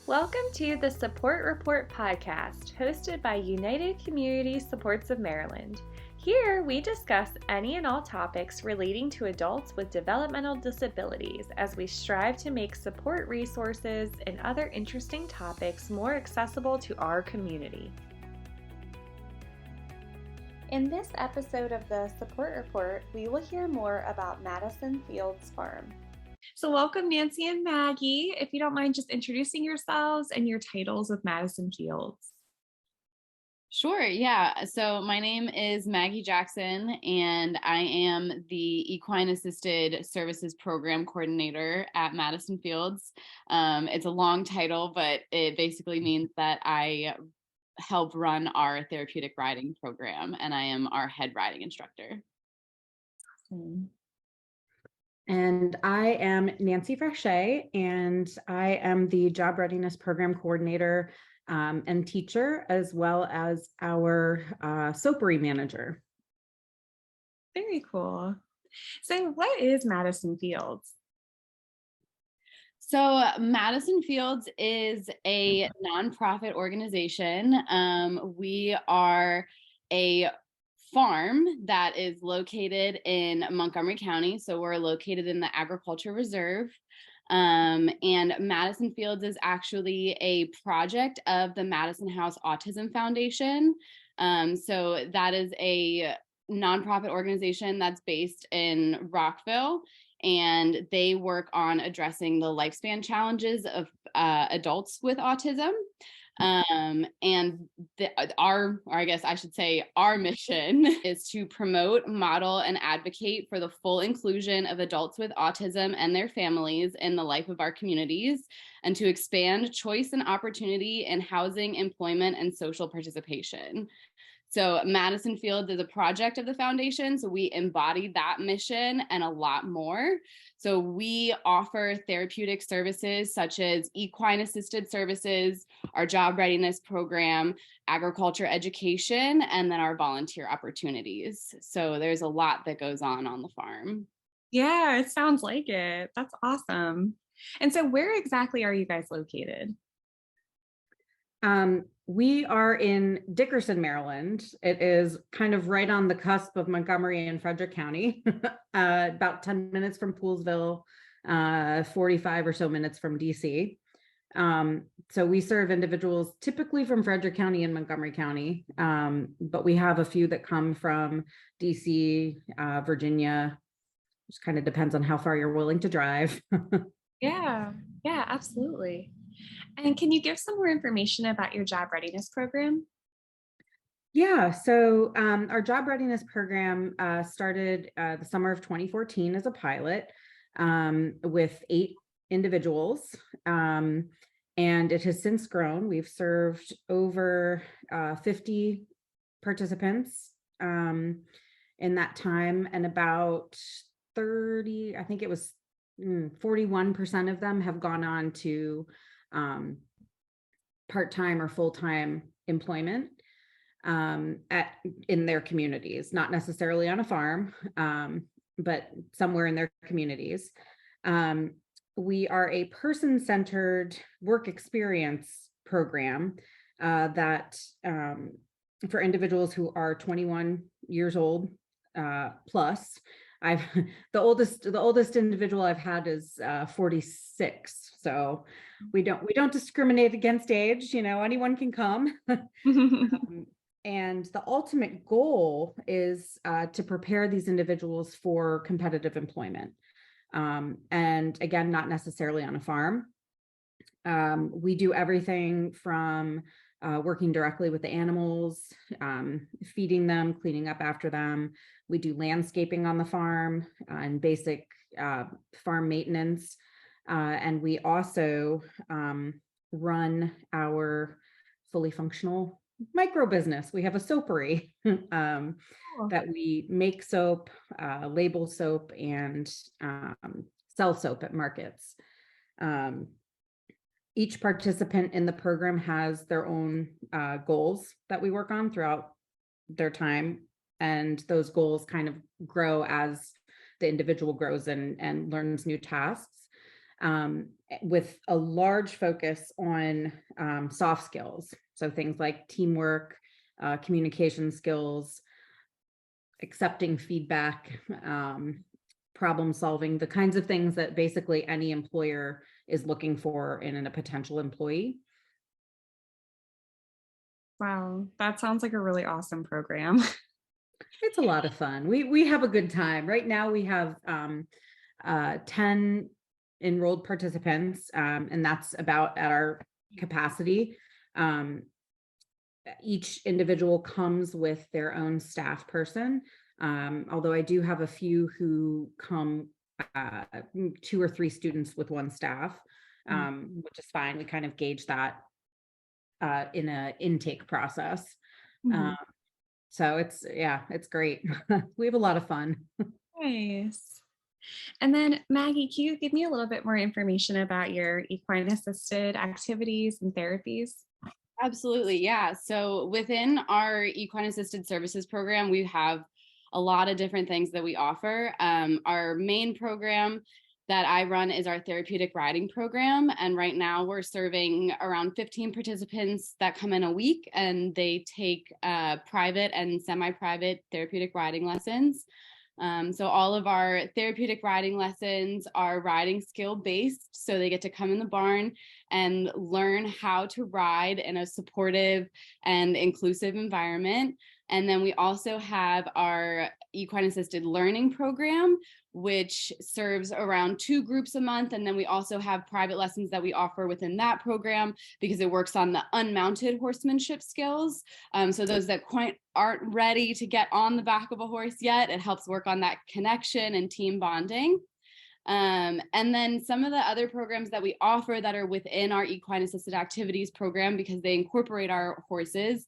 Welcome to the Support Report podcast, hosted by United Community Supports of Maryland. Here, we discuss any and all topics relating to adults with developmental disabilities as we strive to make support resources and other interesting topics more accessible to our community. In this episode of the Support Report, we will hear more about Madison Fields Farm. So welcome, Nancy and Maggie. If you don't mind just introducing yourselves and your titles with Madison Fields. Sure, yeah. So my name is Maggie Jackson, and I am the Equine Assisted Services Program Coordinator at Madison Fields. It's a long title, but it basically means that I help run our therapeutic riding program, and I am our head riding instructor. Awesome. And I am Nancy Frachet, and I am the Job Readiness Program Coordinator and teacher, as well as our SOPRI manager. Very cool. So what is Madison Fields? So Madison Fields is a nonprofit organization. We are a farm that is located in Montgomery County. So we're located in the Agriculture Reserve. And Madison Fields is actually a project of the Madison House Autism Foundation. So that is a nonprofit organization that's based in Rockville, and they work on addressing the lifespan challenges of adults with autism. And our mission is to promote, model, and advocate for the full inclusion of adults with autism and their families in the life of our communities, and to expand choice and opportunity in housing, employment, and social participation. So Madison Fields is a project of the foundation, so we embody that mission and a lot more. So we offer therapeutic services such as equine assisted services, our job readiness program, agriculture education, and then our volunteer opportunities. So there's a lot that goes on the farm. Yeah, it sounds like it. That's awesome. And so where exactly are you guys located? We are in Dickerson, Maryland. It is kind of right on the cusp of Montgomery and Frederick County, about 10 minutes from Poolesville, 45 or so minutes from DC. So we serve individuals typically from Frederick County and Montgomery County, but we have a few that come from DC, Virginia. Just kind of depends on how far you're willing to drive. Yeah, absolutely. And can you give some more information about your job readiness program? Yeah, so our job readiness program started the summer of 2014 as a pilot with 8 individuals, and it has since grown. We've served over 50 participants in that time, and about 30, I think it was 41% of them have gone on to part-time or full-time employment in their communities, not necessarily on a farm, but somewhere in their communities. We are a person-centered work experience program that for individuals who are 21 years old plus. The oldest individual I've had is 46. So we don't discriminate against age, anyone can come. And the ultimate goal is to prepare these individuals for competitive employment. And again, not necessarily on a farm. We do everything from working directly with the animals, feeding them, cleaning up after them. We do landscaping on the farm and basic farm maintenance. And we also run our fully functional micro business. We have a soapery that we make soap, label soap, and sell soap at markets. Each participant in the program has their own goals that we work on throughout their time, and those goals kind of grow as the individual grows and learns new tasks. with a large focus on soft skills. So things like teamwork, communication skills, accepting feedback, problem solving, the kinds of things that basically any employer is looking for in a potential employee. Wow, that sounds like a really awesome program. It's a lot of fun. We have a good time. Right now we have 10 enrolled participants, and that's about at our capacity. Each individual comes with their own staff person, although I do have a few who come 2 or 3 students with one staff, which is fine. We kind of gauge that in an intake process. So it's great. We have a lot of fun. Nice. And then Maggie, can you give me a little bit more information about your equine assisted activities and therapies? Absolutely. Yeah. So within our equine assisted services program, we have a lot of different things that we offer. Our main program that I run is our therapeutic riding program. And right now we're serving around 15 participants that come in a week, and they take private and semi-private therapeutic riding lessons. So all of our therapeutic riding lessons are riding skill based. So they get to come in the barn and learn how to ride in a supportive and inclusive environment. And then we also have our equine assisted learning program, which serves around 2 groups a month. And then we also have private lessons that we offer within that program because it works on the unmounted horsemanship skills. So those that quite aren't ready to get on the back of a horse yet, it helps work on that connection and team bonding. And then some of the other programs that we offer that are within our equine assisted activities program, because they incorporate our horses,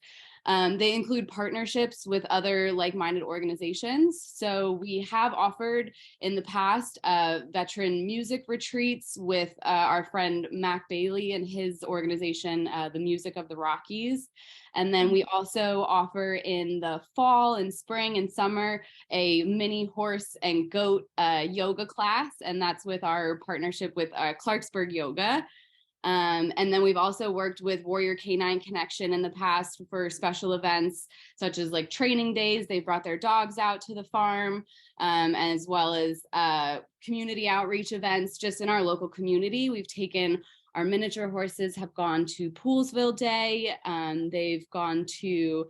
they include partnerships with other like-minded organizations. So we have offered in the past veteran music retreats with our friend Mac Bailey and his organization, The Music of the Rockies. And then we also offer in the fall and spring and summer a mini horse and goat yoga class, and that's with our partnership with Clarksburg Yoga. And then we've also worked with Warrior Canine Connection in the past for special events, such as like training days. They brought their dogs out to the farm, as well as community outreach events just in our local community. We've taken our miniature horses have gone to Poolsville Day. They've gone to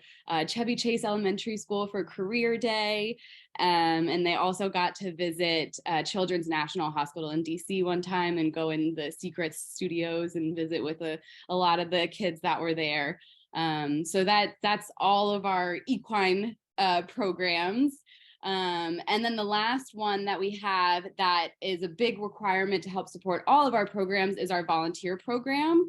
Chevy Chase Elementary School for Career Day. And they also got to visit Children's National Hospital in DC one time and go in the secret studios and visit with a lot of the kids that were there. So that's all of our equine programs. And then the last one that we have that is a big requirement to help support all of our programs is our volunteer program,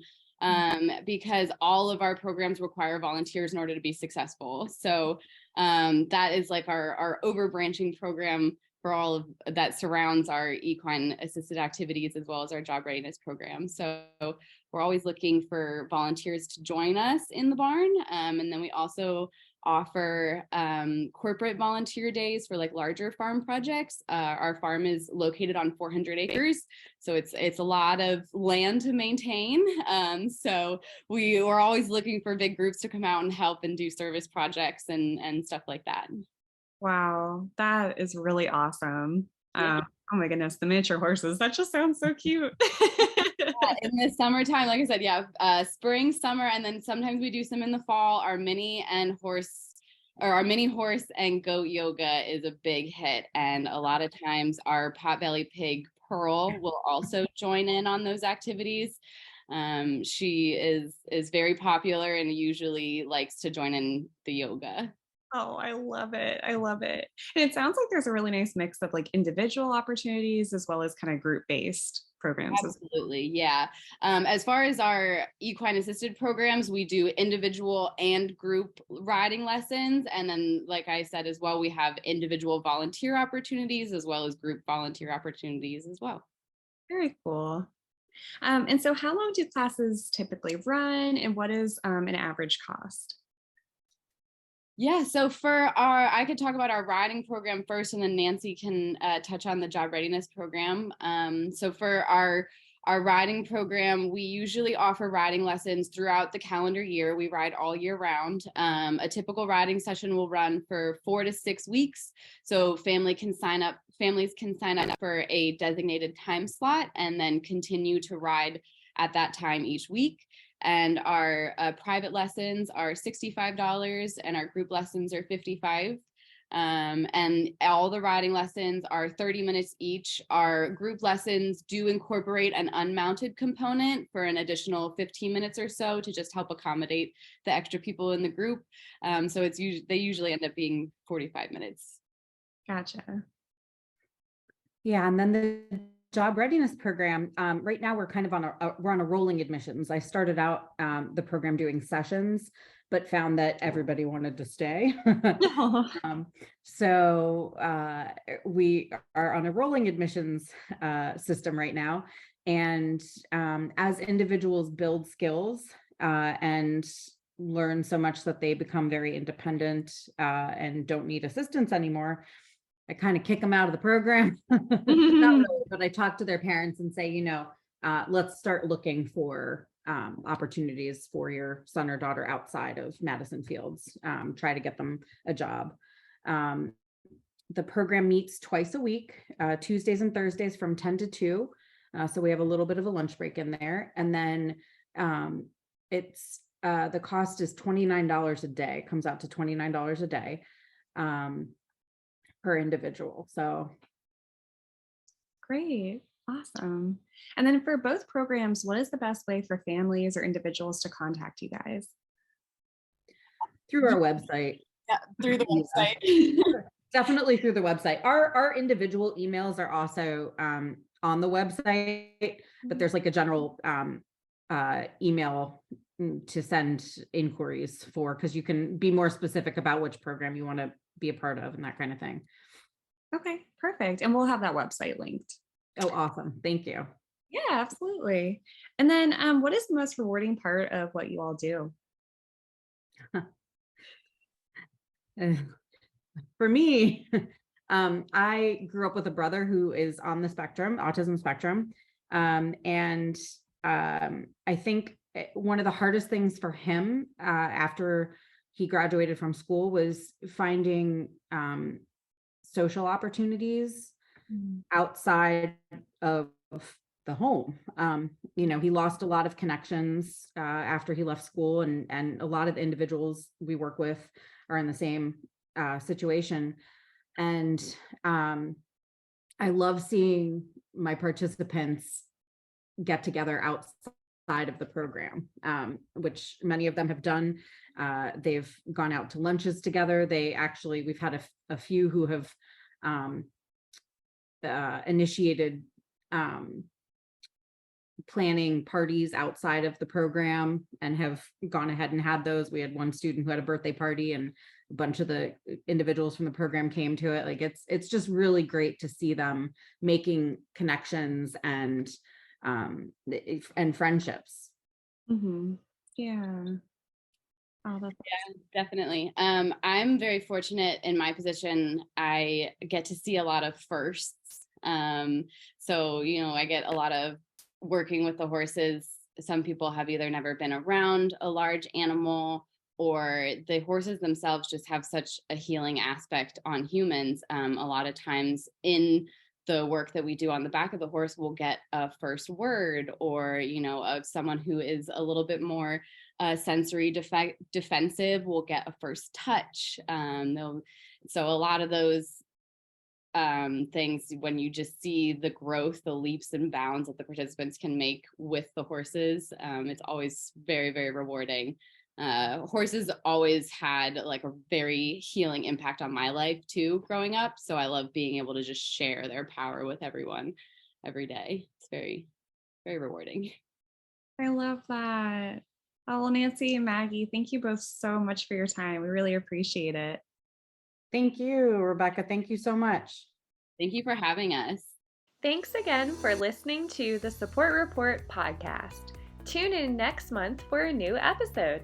because all of our programs require volunteers in order to be successful. So that is like our overbranching program for all of that surrounds our equine assisted activities as well as our job readiness program. So we're always looking for volunteers to join us in the barn. And then we also offer corporate volunteer days for like larger farm projects. Our farm is located on 400 acres, so it's a lot of land to maintain. So we are always looking for big groups to come out and help and do service projects and stuff like that. Wow, that is really awesome. Oh my goodness, the miniature horses, that just sounds so cute. In the summertime, like I said, spring, summer, and then sometimes we do some in the fall. Our mini horse and goat yoga is a big hit. And a lot of times our potbelly pig Pearl will also join in on those activities. She is very popular and usually likes to join in the yoga. Oh, I love it. I love it. And it sounds like there's a really nice mix of like individual opportunities as well as kind of group-based programs. Absolutely. Yeah. As far as our equine assisted programs, we do individual and group riding lessons. And then, like I said, as well, we have individual volunteer opportunities as well as group volunteer opportunities as well. Very cool. And so how long do classes typically run, and what is an average cost? Yeah, so I could talk about our riding program first, and then Nancy can touch on the job readiness program. So for our riding program, we usually offer riding lessons throughout the calendar year. We ride all year round. A typical riding session will run for 4 to 6 weeks. So families can sign up for a designated time slot and then continue to ride at that time each week. And our private lessons are $65 and our group lessons are $55. And all the riding lessons are 30 minutes each. Our group lessons do incorporate an unmounted component for an additional 15 minutes or so to just help accommodate the extra people in the group. So they usually end up being 45 minutes. Gotcha. Yeah, and then the job readiness program, right now we're kind of we're on a rolling admissions. I started out the program doing sessions, but found that everybody wanted to stay. So we are on a rolling admissions system right now. And as individuals build skills and learn so much that they become very independent and don't need assistance anymore, I kind of kick them out of the program. Not really, but I talk to their parents and say, let's start looking for opportunities for your son or daughter outside of Madison Fields. Try to get them a job. The program meets twice a week, Tuesdays and Thursdays from 10 to 2. So we have a little bit of a lunch break in there. And then the cost is $29 a day, comes out to $29 a day. Per individual. So great. Awesome. And then for both programs, what is the best way for families or individuals to contact you guys? Through our website. Yeah, through the website. Definitely through the website. Our individual emails are also on the website, but there's like a general email to send inquiries for, because you can be more specific about which program you want to be a part of and that kind of thing. Okay, perfect. And we'll have that website linked. Oh, awesome. Thank you. Yeah, absolutely. And then what is the most rewarding part of what you all do? For me, I grew up with a brother who is on the spectrum, autism spectrum. And I think one of the hardest things for him after he graduated from school was finding social opportunities outside of the home. He lost a lot of connections after he left school, and a lot of the individuals we work with are in the same situation. And I love seeing my participants get together outside of the program, which many of them have done. They've gone out to lunches together. We've had a few who have initiated planning parties outside of the program and have gone ahead and had those. We had one student who had a birthday party, and a bunch of the individuals from the program came to it. Like it's just really great to see them making connections and friendships. Mm-hmm. Yeah. Oh, that's yeah, definitely. I'm very fortunate in my position. I get to see a lot of firsts. So, I get a lot of working with the horses. Some people have either never been around a large animal, or the horses themselves just have such a healing aspect on humans. A lot of times in the work that we do on the back of the horse, we'll get a first word, or, of someone who is a little bit more sensory defensive will get a first touch. So a lot of those things, when you just see the growth, the leaps and bounds that the participants can make with the horses, it's always very, very rewarding. Horses always had like a very healing impact on my life too, growing up. So I love being able to just share their power with everyone every day. It's very, very rewarding. I love that. Oh, well, Nancy and Maggie, thank you both so much for your time. We really appreciate it. Thank you, Rebecca. Thank you so much. Thank you for having us. Thanks again for listening to the Support Report podcast. Tune in next month for a new episode.